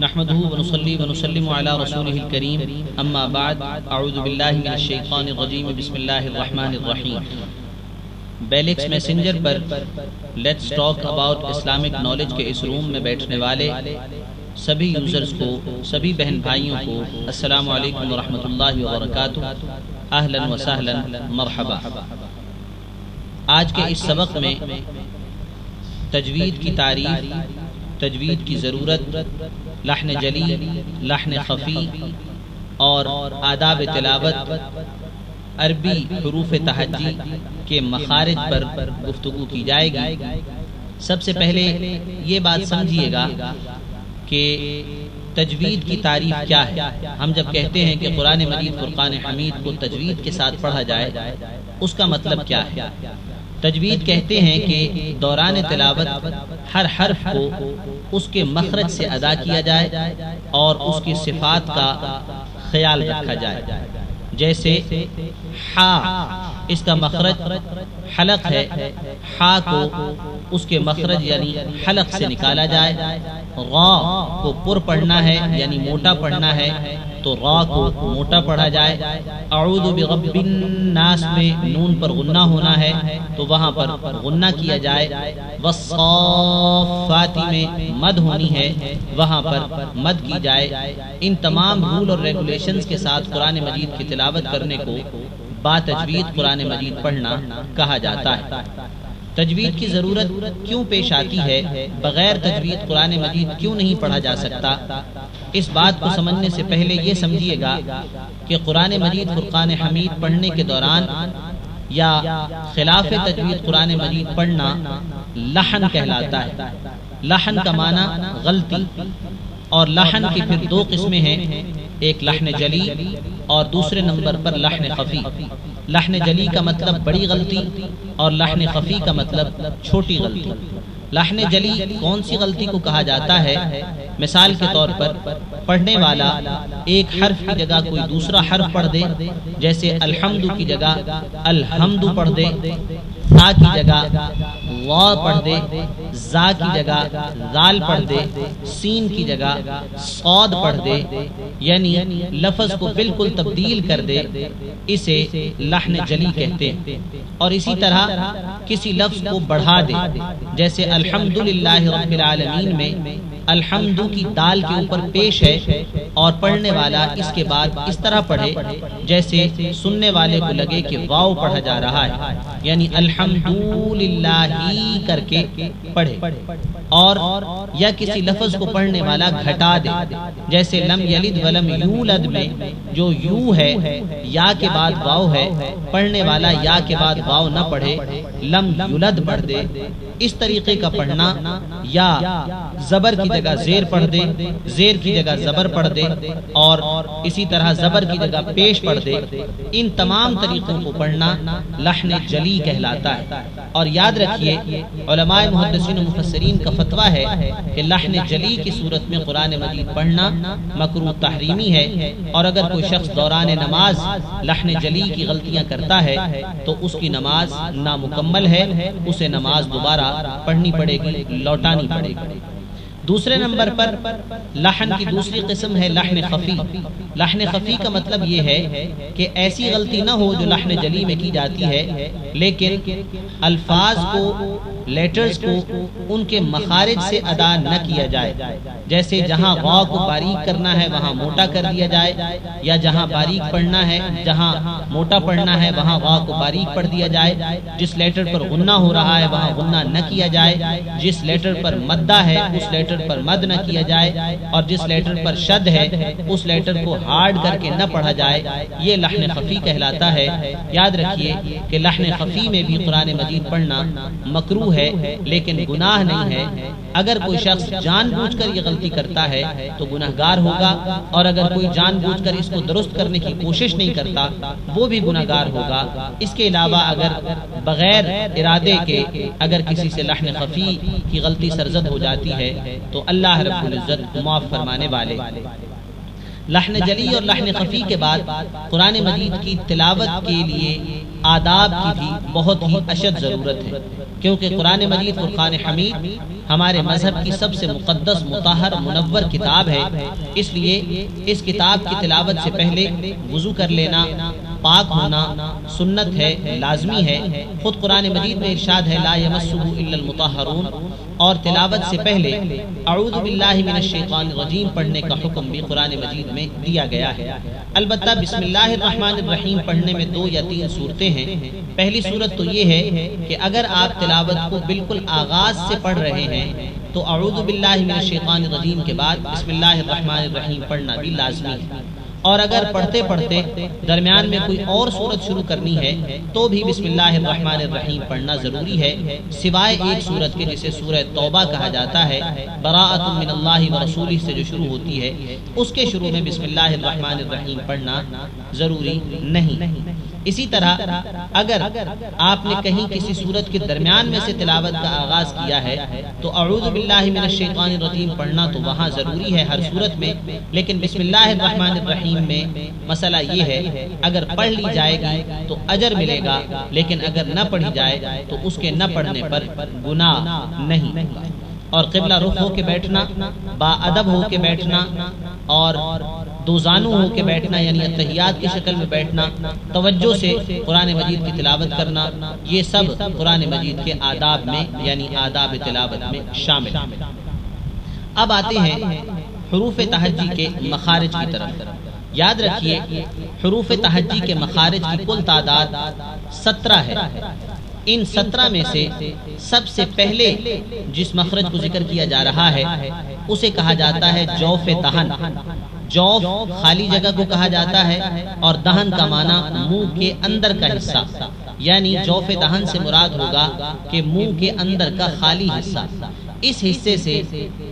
نحمده ونصلي ونسلم على رسوله الكريم اما بعد اعوذ باللہ من الشیطان الرجیم بسم اللہ الرحمن الرحیم۔ بیلکس میسنجر پر let's talk about Islamic knowledge کے اس روم میں بیٹھنے والے سبھی یوزرز کو، سبھی بہن بھائیوں کو السلام علیکم ورحمۃ اللہ وبرکاتہ، اہلا وسہلا مرحبا۔ آج کے اس سبق میں تجوید کی تعریف، تجوید کی ضرورت، لحن جلی، لحن خفی اور آداب تلاوت، عربی حروف تہجی کے مخارج پر گفتگو کی جائے گی۔ سب سے پہلے یہ بات سمجھیے گا کہ تجوید کی تعریف کیا ہے۔ ہم جب کہتے ہیں کہ قرآن مجید فرقان حمید کو تجوید کے ساتھ پڑھا جائے، اس کا مطلب کیا ہے؟ تجوید کہتے ہیں کہ دوران تلاوت ہر حرف کو اس کے مخرج سے ادا کیا جائے اور اس کی صفات کا خیال رکھا جائے۔ جیسے حا، اس کا مخرج حلق ہے، حا کو اس کے مخرج یعنی حلق سے نکالا جائے۔ را کو پر پڑھنا ہے یعنی موٹا پڑھنا ہے تو را کو موٹا پڑھا جائے۔ اعوذ برب الناس میں نون پر غنہ ہونا ہے تو وہاں پر غنہ کیا جائے۔ والصافات میں مد ہونی ہے، وہاں پر مد کی جائے۔ ان تمام رول اور ریگولیشنز کے ساتھ قرآن مجید کی تلاوت کرنے کو با تجوید قرآن مجید پڑھنا کہا جاتا ہے۔ تجوید کی ضرورت کیوں پیش آتی ہے؟ بغیر تجوید قرآن مجید کیوں نہیں پڑھا جا سکتا؟ اس بات کو سمجھنے سے پہلے یہ سمجھیے گا کہ قرآن مجید فرقان حمید پڑھنے کے دوران یا خلاف تجوید قرآن مجید پڑھنا لحن کہلاتا ہے۔ لحن کا معنی غلطی، اور لحن کی پھر دو قسمیں ہیں، ایک لحن جلی اور دوسرے نمبر پر لحن خفی۔ لحن جلی کا مطلب بڑی غلطی اور لحن خفی کا مطلب چھوٹی غلطی۔ لحن جلی کون سی غلطی کو کہا جاتا ہے؟ مثال کے طور پر پڑھنے والا ایک حرف کی جگہ کوئی دوسرا حرف پڑھ دے، جیسے الحمد کی جگہ الحمد پڑھ دے، تا کی جگہ وا پڑھ دے، زا کی جگہ زال پڑھ دے، سین کی جگہ صاد پڑھ دے، یعنی لفظ کو بالکل تبدیل کر دے، اسے لحن جلی کہتے ہیں۔ اور اسی طرح کسی لفظ کو بڑھا دے، جیسے الحمدللہ رب العالمین میں الحمد کی دال کے اوپر پیش ہے اور پڑھنے والا اس کے بعد اس طرح پڑھے جیسے سننے والے کو لگے کہ واو پڑھا جا رہا ہے، یعنی الحمدللہ کر کے پڑھے۔ اور یا کسی لفظ کو پڑھنے والا گھٹا دے، جیسے لم یلد ولم یولد میں جو یو ہے یا کے بعد واو ہے، پڑھنے والا یا کے بعد واو نہ پڑھے، لم یولد پڑھ دے۔ اس طریقے کا پڑھنا، یا زبر کی جگہ زیر پڑھ دے، زیر کی جگہ زبر پڑھ دے، اور اسی طرح زبر کی جگہ پیش پڑھ دے، ان تمام طریقوں کو پڑھنا لحن جلی کہلاتا ہے۔ اور یاد رکھیے علماء محدثین و مفسرین کا فتویٰ ہے کہ لحن جلی کی صورت میں قرآن مجید پڑھنا مکروہ تحریمی ہے، اور اگر کوئی شخص دوران نماز لحن جلی کی غلطیاں کرتا ہے تو اس کی نماز نامکمل ہے، اسے نماز دوبارہ پڑھنی پڑے گی، لوٹانی پڑے گی۔ دوسرے نمبر پر لحن کی دوسری قسم ہے لحن خفی۔ لحن خفی کا مطلب یہ ہے کہ ایسی غلطی نہ ہو جو لحن جلی میں کی جاتی ہے، لیکن الفاظ کو، لیٹرز کو ان کے مخارج سے ادا نہ کیا جائے، جیسے جہاں غا کو باریک کرنا ہے وہاں موٹا کر دیا جائے، یا جہاں باریک پڑھنا ہے، جہاں موٹا پڑھنا ہے وہاں غا کو باریک پڑھ دیا جائے، جس لیٹر پر غنہ ہو رہا ہے وہاں غنہ نہ کیا جائے، جس لیٹر پر مدہ ہے اس لیٹر پر مد نہ کیا جائے، اور جس لیٹر پر شد ہے اس لیٹر کو ہارڈ کر کے نہ پڑھا جائے، یہ لحن خفی کہلاتا ہے۔ یاد رکھیے کہ لحن خفی میں بھی قرآن مجید پڑھنا مکروہ ہے لیکن گناہ نہیں ہے۔ اگر کوئی شخص جان بوجھ کر یہ غلطی کرتا ہے تو گناہگار ہوگا، اور اگر کوئی جان بوجھ کر اس کو درست کرنے کی کوشش نہیں کرتا وہ بھی گناہگار ہوگا۔ اس کے علاوہ اگر بغیر ارادے کے اگر کسی سے لحن خفی کی غلطی سرزد ہو جاتی ہے تو اللہ رب العزت معاف فرمانے والے۔ لحن جلی اور لحن خفی کے بعد قرآن مجید کی تلاوت کے لیے آداب کی بھی بہت ہی اشد ضرورت ہے، کیونکہ قرآن مجید فرقان حمید ہمارے مذہب کی سب سے مقدس، مطہر، منور کتاب ہے۔ اس لیے اس کتاب کی تلاوت سے پہلے وضو کر لینا، پاک ہونا سنت ہے، لازمی ہے۔ خود قرآن مجید میں ارشاد ہے لا یمسہ الا المطہرون، اور تلاوت سے پہلے اعوذ باللہ من الشیطان الرجیم پڑھنے کا حکم بھی قرآن مجید میں دیا گیا ہے۔ البتہ بسم اللہ الرحمن الرحیم پڑھنے میں 2 یا 3 صورتیں ہیں۔ پہلی صورت تو یہ ہے کہ اگر آپ تلاوت کو بالکل آغاز سے پڑھ رہے ہیں تو اعوذ باللہ من الشیطان الرجیم کے بعد بسم اللہ الرحمن الرحیم پڑھنا بھی لازمی ہے، اور اگر پڑھتے پڑھتے درمیان میں کوئی اور صورت شروع کرنی ہے تو بھی بسم اللہ الرحمن الرحیم پڑھنا ضروری ہے، سوائے ایک صورت کے جسے سورہ توبہ کہا جاتا ہے، براءۃ من اللہ ورسولہ سے جو شروع ہوتی ہے، اس کے شروع میں بسم اللہ الرحمن الرحیم پڑھنا ضروری نہیں۔ اسی طرح اگر آپ نے کہیں کسی صورت کے درمیان میں سے تلاوت کا آغاز کیا ہے تو اعوذ باللہ من الشیطان الرجیم پڑھنا تو وہاں ضروری ہے ہر صورت میں، لیکن بسم اللہ الرحمن الرحیم میں مسئلہ یہ ہے اگر پڑھ لی جائے گی تو اجر ملے گا، لیکن اگر نہ پڑھی جائے تو اس کے نہ پڑھنے پر گناہ نہیں۔ اور قبلہ رخ ہو کے بیٹھنا، با ادب ہو کے بیٹھنا، اور دو زانو ہو کے بیٹھنا یعنی اتحیات کی شکل میں بیٹھنا، توجہ سے قرآن مجید کی تلاوت کرنا، یہ سب قرآن مجید کے آداب میں یعنی آداب تلاوت میں شامل ہیں۔ اب آتے ہیں حروف تہجی کے مخارج کی طرف۔ یاد رکھیے حروف تہجی کے مخارج کی کل تعداد 17 ہے۔ ان 17 میں سے سب سے پہلے جس مخرج کو ذکر کیا جا رہا ہے اسے کہا جاتا ہے جوف دہن۔ جوف خالی جگہ کو کہا جاتا ہے، اور دہن کا معنی منہ کے اندر کا حصہ، یعنی جوف دہن سے مراد ہوگا کہ منہ کے اندر کا خالی حصہ۔ اس حصے سے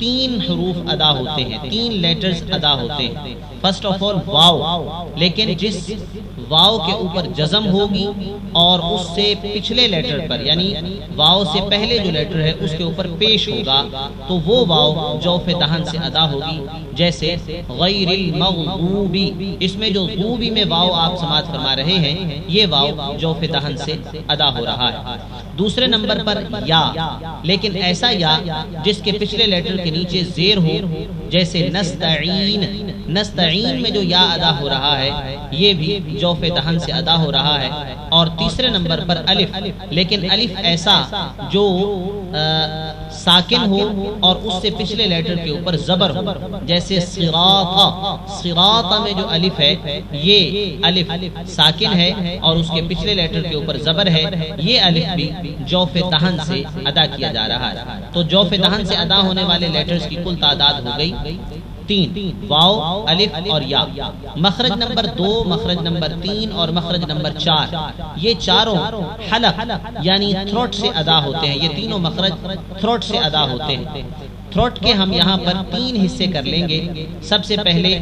3 حروف ادا ہوتے ہیں، 3 لیٹرز ادا ہوتے ہیں۔ فرسٹ آف آل واو، لیکن جس واو کے اوپر جزم ہوگی اور اس سے پچھلے لیٹر پر یعنی واو سے پہلے جو لیٹر ہے اس کے اوپر پیش ہوگا تو وہ واو جوف دہن سے ادا ہوگی، جیسے غیر المغضوبی، اس میں جو غوبی میں واو آپ سماعت فرما رہے ہیں یہ واو جوف دہن سے ادا ہو رہا ہے۔ دوسرے نمبر پر یا، لیکن ایسا یا جس کے پچھلے لیٹر کے نیچے زیر ہو، جیسے نستعین، نستعین میں جو یا ادا ہو رہا ہے یہ بھی جوف دہن سے ادا ہو رہا ہے۔ اور تیسرے نمبر پر الف، لیکن الف ایسا جو ساکن ہو اور اس سے پچھلے لیٹر کے اوپر زبر ہو، جیسے صراط، صراط میں جو الف ہے یہ الف ساکن ہے اور اس کے پچھلے لیٹر کے اوپر زبر ہے، یہ الف بھی جوف دہن سے ادا کیا جا رہا ہے۔ تو جوف دہن سے ادا ہونے والے لیٹرز کی کل تعداد ہو گئی 3، واو، الف اور یا۔ مخرج نمبر 2، مخرج نمبر 3 اور مخرج نمبر 4 یہ چاروں حلق یعنی تھروٹ سے ادا ہوتے ہیں، یہ تینوں مخرج تھروٹ سے ادا ہوتے ہیں۔ تھروٹ کے ہم یہاں پر 3 حصے کر لیں گے۔ سب سے پہلے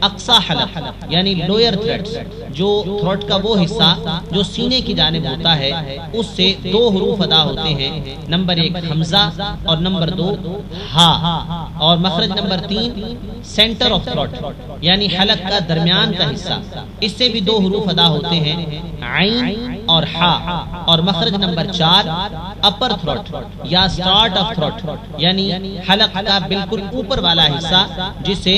اقصی حلق یعنی لوئر تھریڈز، جو تھروٹ کا وہ حصہ جو سینے کی جانب ہوتا ہے، اس سے 2 حروف ادا ہوتے ہیں، نمبر 1 حمزہ اور نمبر 2 ہا۔ اور مخرج نمبر 3 سینٹر آف تھروٹ یعنی حلق کا درمیان کا حصہ، اس سے بھی 2 حروف ادا ہوتے ہیں، عین اور ہا۔ اور مخرج نمبر 4 اپر تھروٹ یا سٹارٹ آف تھروٹ یعنی حلق کا بالکل اوپر والا حصہ جسے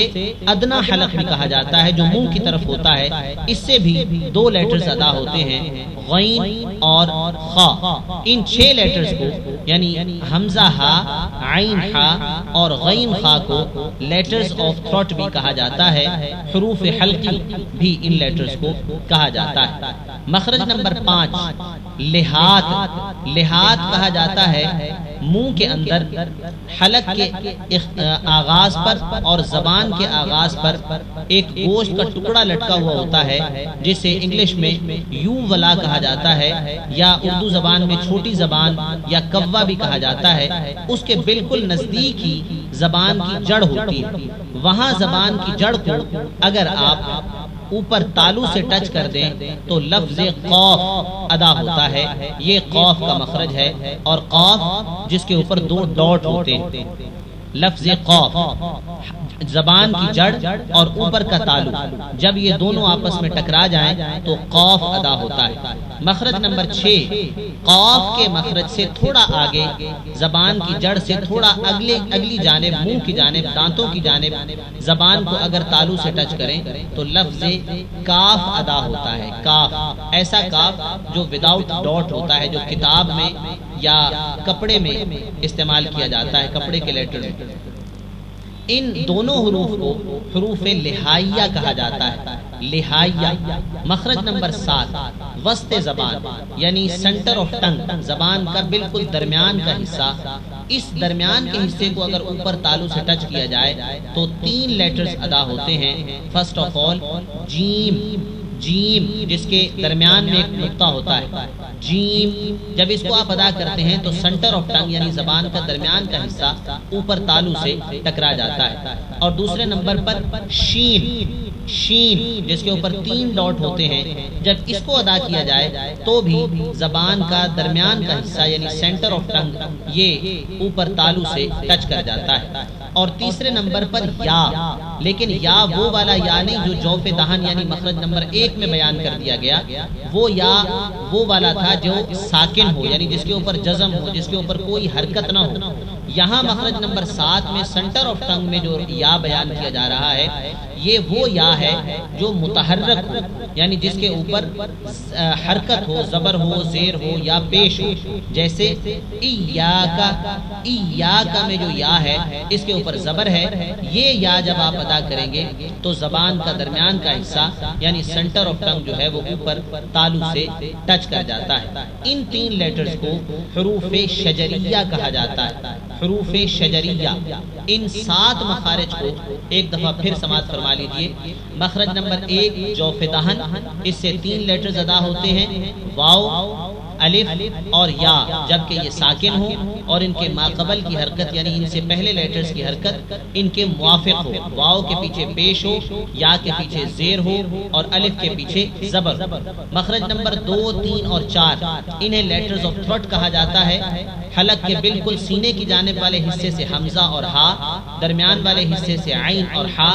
ادنا حلق بھی کہا جاتا ہے، جو منہ کی طرف ہوتا ہے، اس سے بھی 2 لیٹرز ادا ہوتے ہیں، غین اور خا۔ ان 6 لیٹرز کو یعنی حمزہ ہا، عین ہا اور غین خا کو لیٹرز آف تھروٹ بھی کہا جاتا ہے، حروف حلقی بھی ان لیٹرز کو کہا جاتا ہے۔ مخرج نمبر 5 لحات، لحات کہا جاتا ہے منہ کے اندر حلق کے آغاز پر اور زبان کے آغاز پر ایک گوشت کا ٹکڑا لٹکا ہوا ہوتا ہے، جسے انگلش میں یو ولا کہا جاتا ہے یا اردو زبان میں چھوٹی زبان یا کوا بھی کہا جاتا ہے۔ اس کے بالکل نزدیک ہی زبان کی جڑ ہوتی ہے، وہاں زبان کی جڑ کو اگر آپ اوپر تالو سے ٹچ کر دیں تو لفظ قاف ادا ہوتا ہے، یہ قاف کا مخرج ہے، اور قاف جس کے اوپر 2 ڈاٹ ہوتے ہیں۔ لفظ قاف زبان کی جڑ اور اوپر کا تالو جب یہ دونوں آپس میں ٹکرا جائیں تو قاف ادا ہوتا ہے۔ مخرج نمبر 6، قاف کے مخرج سے تھوڑا آگے زبان کی جڑ سے تھوڑا اگلی جانب منہ کی جانب دانتوں کی جانب زبان کو اگر تالو سے ٹچ کریں تو لفظ کاف ادا ہوتا ہے۔ کاف ایسا کاف جو وداؤٹ ڈاٹ ہوتا ہے، جو کتاب میں یا کپڑے میں استعمال کیا جاتا ہے، کپڑے کے لیٹر میں۔ ان دونوں حروف کو حروف لہائیہ کہا جاتا ہے۔ لہائیہ۔ مخرج نمبر 7، وسط زبان یعنی سینٹر آف ٹنگ، زبان کا بالکل درمیان کا حصہ۔ اس درمیان کے حصے کو اگر اوپر تالو سے ٹچ کیا جائے تو 3 لیٹرز ادا ہوتے ہیں۔ فرسٹ آف آل جیم، جیم جس کے درمیان میں ایک نقطہ ہوتا ہے، جیم۔ جب اس کو آپ ادا کرتے ہیں تو سینٹر آف ٹنگ یعنی زبان کا درمیان کا حصہ اوپر تالو سے ٹکرا جاتا ہے۔ اور دوسرے نمبر پر شین، شین جس کے اوپر 3 ڈاٹ ہوتے ہیں، جب اس کو ادا کیا جائے تو بھی زبان کا درمیان کا حصہ یعنی سینٹر آف ٹنگ یہ اوپر تالو سے ٹچ کر جاتا ہے۔ اور تیسرے نمبر پر یا، لیکن یا وہ والا یا نہیں جو جوف دہن یعنی مخرج نمبر 1 میں بیان کر دیا گیا، وہ یا وہ والا تھا جو ساکن ہو یعنی جس کے اوپر جزم ہو، جس کے اوپر کوئی حرکت نہ ہو۔ یہاں مخرج نمبر 7 میں سینٹر آف ٹنگ میں جو یا بیان کیا جا رہا ہے یہ وہ یا ہے جو متحرک ہو یعنی جس کے اوپر حرکت ہو، زبر ہو، زیر ہو یا پیش ہو، جیسے ایاکا، ایاکا میں جو یا ہے اس کے اوپر زبر ہے۔ یہ یا جب آپ ادا کریں گے تو زبان کا درمیان کا حصہ یعنی سینٹر آف ٹنگ جو ہے وہ اوپر تالو سے ٹچ کر جاتا ہے۔ ان 3 لیٹرز کو حروف شجریہ کہا جاتا ہے۔ حروف شجریہ۔ ان 7 مخارج کو ایک دفعہ پھر سماعت فرما لیجئے۔ مخرج نمبر 1 جوف دہن، اس سے 3 لیٹرز ادا ہوتے ہیں، واو، الف اور یا، جبکہ یہ ساکن ہو اور ان کے ماقبل کی حرکت یعنی ان سے پہلے لیٹرز کی حرکت ان کے موافق ہو، واو کے پیچھے پیش ہو، یا کے پیچھے زیر ہو اور الف کے پیچھے زبر۔ مخرج نمبر 2، 3 اور 4 انہیں لیٹرز آف تھروٹ کہا جاتا ہے۔ حلق کے بالکل سینے کی جانب والے حصے سے حمزہ اور ہا، درمیان والے حصے سے عین اور ہا،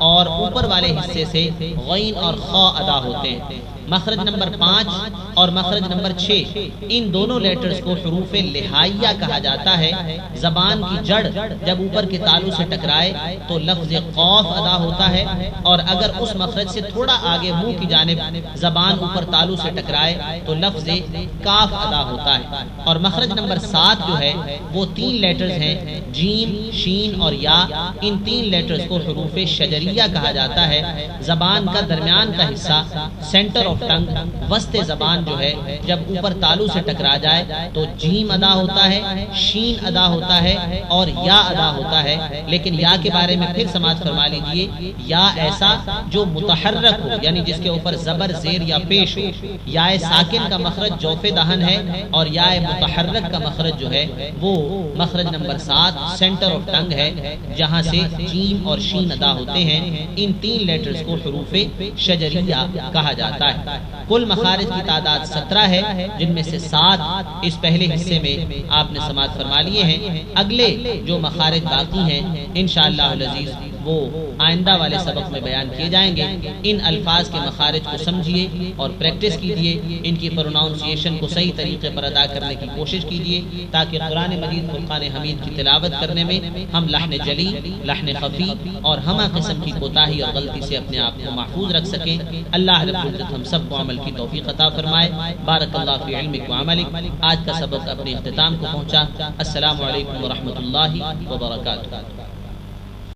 اور اوپر والے حصے سے غین اور خا ادا ہوتے ہیں۔ مخرج نمبر 5 اور مخرج نمبر 6 ان دونوں لیٹرز کو حروف لہائیہ کہا جاتا ہے۔ زبان کی جڑ جب اوپر کے تالو سے ٹکرائے تو لفظ قاف ادا ہوتا ہے، اور اگر اس مخرج سے تھوڑا آگے منہ کی جانب زبان اوپر تالو سے ٹکرائے تو لفظ کاف ادا ہوتا ہے۔ اور مخرج نمبر 7 جو ہے وہ 3 لیٹرز ہیں، جیم، شین اور یا۔ ان 3 لیٹرز کو حروف شجریہ کہا جاتا ہے۔ زبان کا درمیان کا حصہ سینٹر آف ٹنگ، وسط زبان جو ہے جب اوپر تالو سے ٹکرا جائے تو جیم ادا ہوتا ہے، شین ادا ہوتا ہے اور یا ادا ہوتا ہے۔ لیکن یا کے بارے میں پھر سماعت فرما لیجئے، یا ایسا جو متحرک ہو یعنی جس کے اوپر زبر، زیر یا پیش ہو۔ یا ساکن کا مخرج جوف دہن ہے اور یا متحرک کا مخرج جو ہے وہ مخرج نمبر 7 سینٹر آف ٹنگ ہے، جہاں سے جیم اور شین ادا ہوتے ہیں۔ ان 3 لیٹرز کو حروف شجریہ کہا جاتا ہے۔ کل مخارج کی تعداد 17 ہے، جن میں سے 7 اس پہلے حصے میں آپ نے سماعت فرما لیے ہیں۔ اگلے جو مخارج باقی ہیں انشاءاللہ العزیز وہ آئندہ والے سبق میں بیان کیے جائیں گے۔ ان الفاظ کے مخارج کو سمجھیے اور پریکٹس کیجیے، ان کی پروناؤنسیشن کو صحیح طریقے پر ادا کرنے کی کوشش کیجیے، تاکہ قرآن مجید فرقان حمید کی تلاوت کرنے میں ہم لحن جلی، لحن خفی اور ہمہ قسم کی کوتاہی اور غلطی سے اپنے آپ کو محفوظ رکھ سکیں۔ اللہ رب العزت ہم سب کو عمل کی توفیق عطا فرمائے۔ بارک اللہ فی علمک و عملک۔ آج کا سبق اپنے اختتام کو پہنچا۔ السلام علیکم ورحمۃ اللہ وبرکاتہ۔